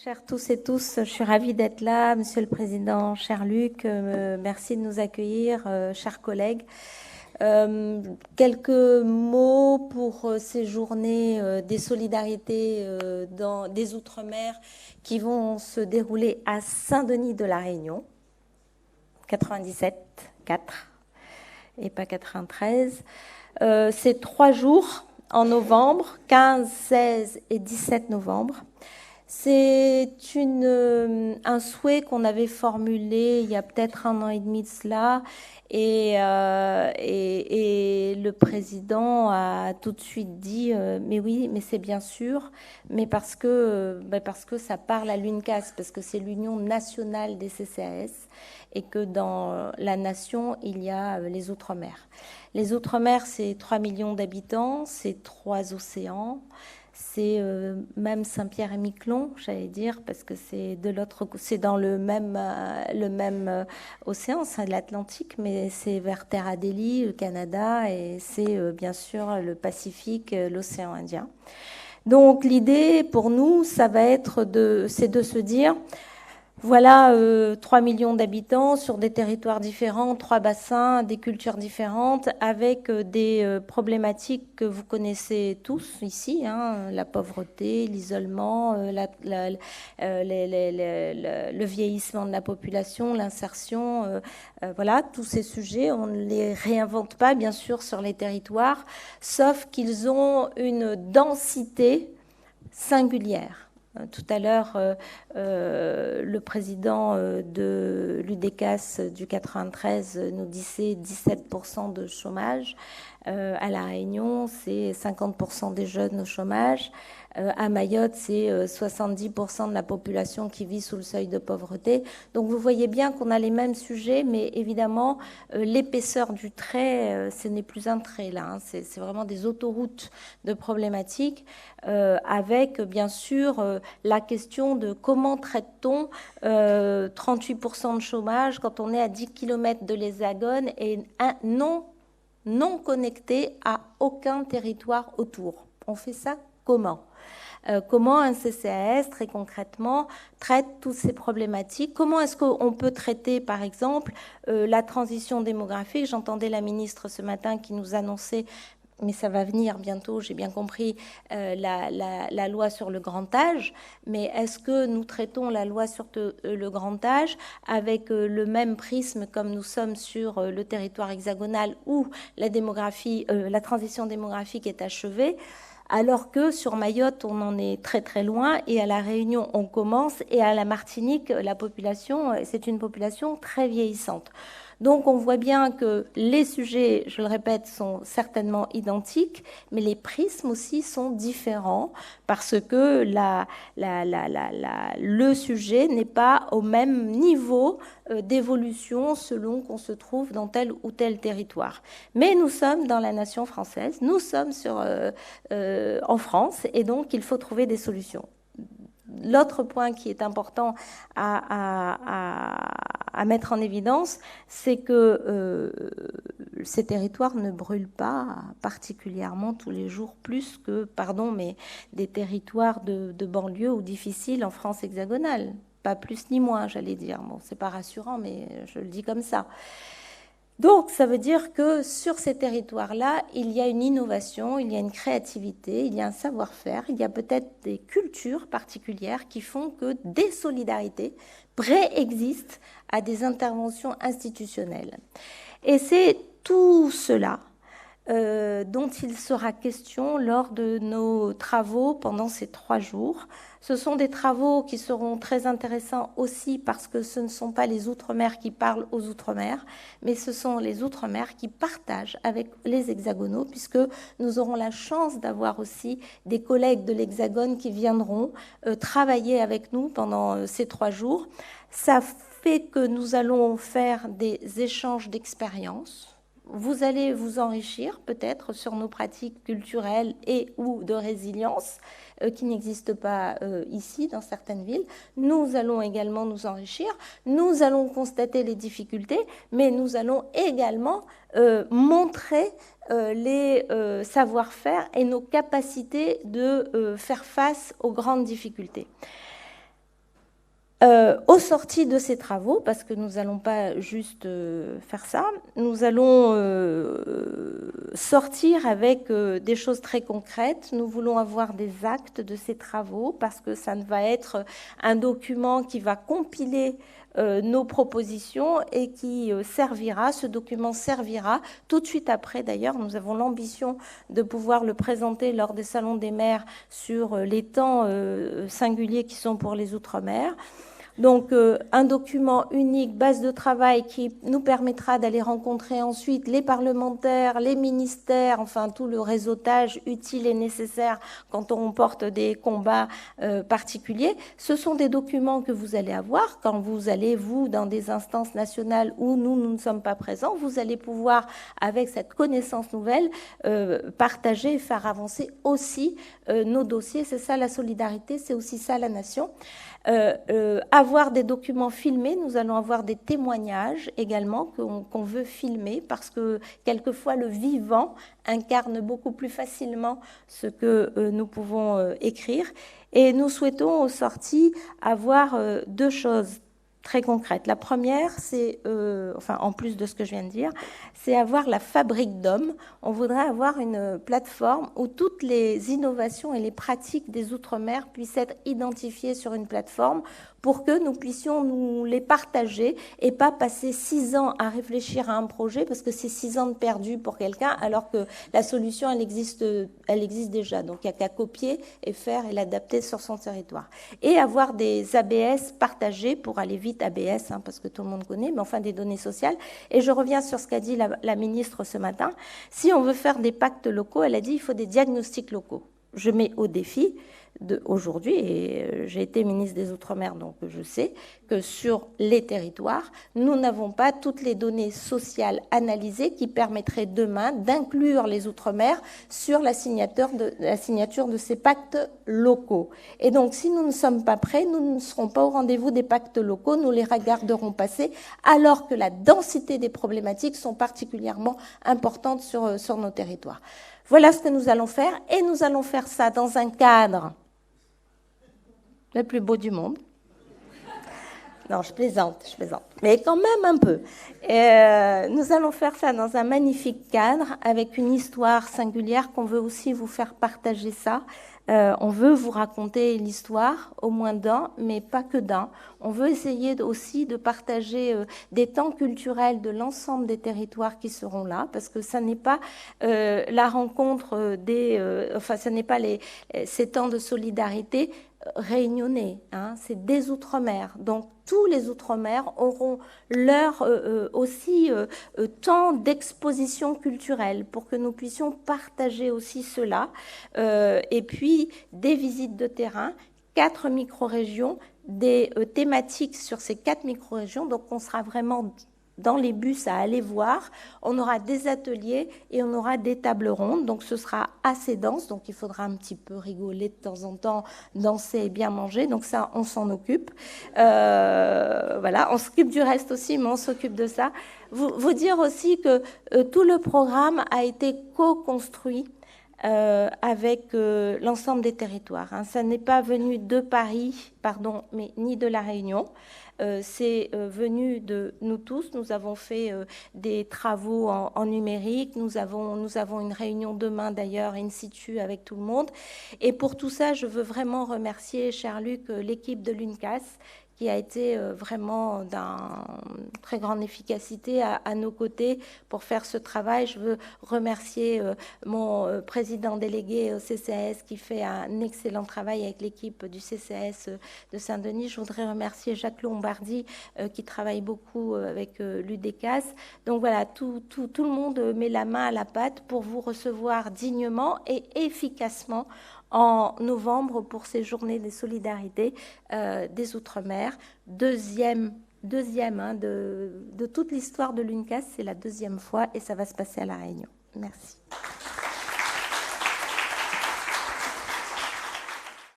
Chers tous et tous, je suis ravie d'être là. Monsieur le Président, cher Luc, merci de nous accueillir, chers collègues. Quelques mots pour ces journées des solidarités des Outre-mer qui vont se dérouler à Saint-Denis de la Réunion, 97-4 et pas 93. C'est 3 jours en novembre, 15, 16 et 17 novembre. C'est un souhait qu'on avait formulé il y a peut-être 1 an et demi de cela, et le président a tout de suite dit mais oui, mais c'est bien sûr, mais parce que ça parle à l'UNCAS, parce que c'est l'Union nationale des CCAS, et que dans la nation, il y a les Outre-mer. Les Outre-mer, c'est 3 millions d'habitants, c'est 3 océans. C'est même Saint-Pierre-et-Miquelon, j'allais dire, parce que c'est de l'autre, c'est dans le même océan, c'est l'Atlantique, mais c'est vers Terre Adélie, le Canada, et c'est bien sûr le Pacifique, l'océan Indien. Donc l'idée pour nous, ça va être c'est de se dire, voilà 3 millions d'habitants sur des territoires différents, 3 bassins, des cultures différentes, avec des problématiques que vous connaissez tous ici, hein, la pauvreté, l'isolement, le vieillissement de la population, l'insertion, voilà, tous ces sujets, on ne les réinvente pas bien sûr sur les territoires, sauf qu'ils ont une densité singulière. Tout à l'heure, le président de l'UDECAS du 93 nous disait 17% de chômage. À La Réunion, c'est 50% des jeunes au chômage. À Mayotte, c'est 70% de la population qui vit sous le seuil de pauvreté. Donc vous voyez bien qu'on a les mêmes sujets, mais évidemment, l'épaisseur du trait, ce n'est plus un trait là, hein. C'est vraiment des autoroutes de problématiques, avec bien sûr la question de comment traite-t-on 38% de chômage quand on est à 10 km de l'Hexagone et non connecté à aucun territoire autour. On fait ça comment ? Comment un CCAS, très concrètement, traite toutes ces problématiques? Comment est-ce qu'on peut traiter, par exemple, la transition démographique? J'entendais la ministre ce matin qui nous annonçait, mais ça va venir bientôt, j'ai bien compris, la loi sur le grand âge. Mais est-ce que nous traitons la loi sur le grand âge avec le même prisme comme nous sommes sur le territoire hexagonal où la transition démographique est achevée, alors que sur Mayotte, on en est très très loin, et à La Réunion, on commence, et à la Martinique, la population, c'est une population très vieillissante. Donc on voit bien que les sujets, je le répète, sont certainement identiques, mais les prismes aussi sont différents, parce que le sujet n'est pas au même niveau d'évolution selon qu'on se trouve dans tel ou tel territoire. Mais nous sommes dans la nation française, nous sommes en France, et donc il faut trouver des solutions. L'autre point qui est important à mettre en évidence, c'est que ces territoires ne brûlent pas particulièrement tous les jours plus que, mais des territoires de banlieue ou difficiles en France hexagonale. Pas plus ni moins, j'allais dire. Bon, c'est pas rassurant, mais je le dis comme ça. Donc, ça veut dire que sur ces territoires-là, il y a une innovation, il y a une créativité, il y a un savoir-faire, il y a peut-être des cultures particulières qui font que des solidarités préexistent à des interventions institutionnelles. Et c'est tout cela dont il sera question lors de nos travaux pendant ces 3 jours. Ce sont des travaux qui seront très intéressants aussi parce que ce ne sont pas les Outre-mer qui parlent aux Outre-mer, mais ce sont les Outre-mer qui partagent avec les hexagonaux, puisque nous aurons la chance d'avoir aussi des collègues de l'Hexagone qui viendront travailler avec nous pendant ces 3 jours. Ça fait que nous allons faire des échanges d'expériences. Vous allez vous enrichir peut-être sur nos pratiques culturelles et ou de résilience qui n'existent pas ici dans certaines villes. Nous allons également nous enrichir, nous allons constater les difficultés, mais nous allons également montrer les savoir-faire et nos capacités de faire face aux grandes difficultés. Au sorti de ces travaux, parce que nous n'allons pas juste faire ça, nous allons sortir avec des choses très concrètes. Nous voulons avoir des actes de ces travaux, parce que ça va être un document qui va compiler nos propositions et qui servira, ce document servira tout de suite après. D'ailleurs, nous avons l'ambition de pouvoir le présenter lors des salons des maires sur les temps singuliers qui sont pour les Outre-mer. Donc, un document unique, base de travail qui nous permettra d'aller rencontrer ensuite les parlementaires, les ministères, enfin tout le réseautage utile et nécessaire quand on porte des combats particuliers. Ce sont des documents que vous allez avoir quand vous allez, vous, dans des instances nationales où nous ne sommes pas présents. Vous allez pouvoir, avec cette connaissance nouvelle, partager et faire avancer aussi nos dossiers. C'est ça la solidarité, c'est aussi ça la nation. Avoir des documents filmés, nous allons avoir des témoignages également qu'on veut filmer parce que quelquefois le vivant incarne beaucoup plus facilement ce que nous pouvons écrire. Et nous souhaitons au sorti avoir deux choses très concrètes. La première, c'est, enfin en plus de ce que je viens de dire, c'est avoir la fabrique d'hommes. On voudrait avoir une plateforme où toutes les innovations et les pratiques des Outre-mer puissent être identifiées sur une plateforme pour que nous puissions nous les partager et pas passer 6 ans à réfléchir à un projet parce que c'est 6 ans de perdu pour quelqu'un alors que la solution, elle existe déjà. Donc, il n'y a qu'à copier et faire et l'adapter sur son territoire. Et avoir des ABS partagés pour aller vite, ABS, hein, parce que tout le monde connaît, mais enfin des données sociales. Et je reviens sur ce qu'a dit la ministre ce matin. Si on veut faire des pactes locaux, elle a dit qu'il faut des diagnostics locaux. Je mets au défi aujourd'hui, et j'ai été ministre des Outre-mer, donc je sais que sur les territoires, nous n'avons pas toutes les données sociales analysées qui permettraient demain d'inclure les Outre-mer sur la signature de ces pactes locaux. Et donc, si nous ne sommes pas prêts, nous ne serons pas au rendez-vous des pactes locaux, nous les regarderons passer, alors que la densité des problématiques sont particulièrement importantes sur nos territoires. Voilà ce que nous allons faire, et nous allons faire ça dans un cadre le plus beau du monde. Non, je plaisante, mais quand même un peu. Nous allons faire ça dans un magnifique cadre, avec une histoire singulière qu'on veut aussi vous faire partager ça. On veut vous raconter l'histoire, au moins d'un, mais pas que d'un. On veut essayer aussi de partager des temps culturels de l'ensemble des territoires qui seront là, parce que ça n'est pas la rencontre ça n'est pas ces temps de solidarité réunionnais, hein, c'est des Outre-mer. Donc, tous les Outre-mer auront leur aussi temps d'exposition culturelle pour que nous puissions partager aussi cela. Et puis, des visites de terrain, 4 micro-régions, des thématiques sur ces 4 micro-régions. Donc, on sera vraiment dans les bus à aller voir. On aura des ateliers et on aura des tables rondes. Donc, ce sera assez dense. Donc, il faudra un petit peu rigoler de temps en temps, danser et bien manger. Donc, ça, on s'en occupe. Voilà, on s'occupe du reste aussi, mais on s'occupe de ça. Vous dire aussi que tout le programme a été co-construit avec l'ensemble des territoires. Hein. Ça n'est pas venu de Paris, mais ni de La Réunion. C'est venu de nous tous. Nous avons fait des travaux en numérique. Nous avons une réunion demain d'ailleurs in situ avec tout le monde. Et pour tout ça, je veux vraiment remercier, cher Luc, l'équipe de l'UNCAS qui a été vraiment d'une très grande efficacité à nos côtés pour faire ce travail. Je veux remercier mon président délégué au CCAS qui fait un excellent travail avec l'équipe du CCAS de Saint-Denis. Je voudrais remercier Jacques Lombardi qui travaille beaucoup avec l'UDECAS. Donc voilà, tout le monde met la main à la pâte pour vous recevoir dignement et efficacement en novembre pour ces journées des solidarités des Outre-mer. Deuxième de toute l'histoire de l'UNCAS, c'est la 2e fois et ça va se passer à La Réunion. Merci.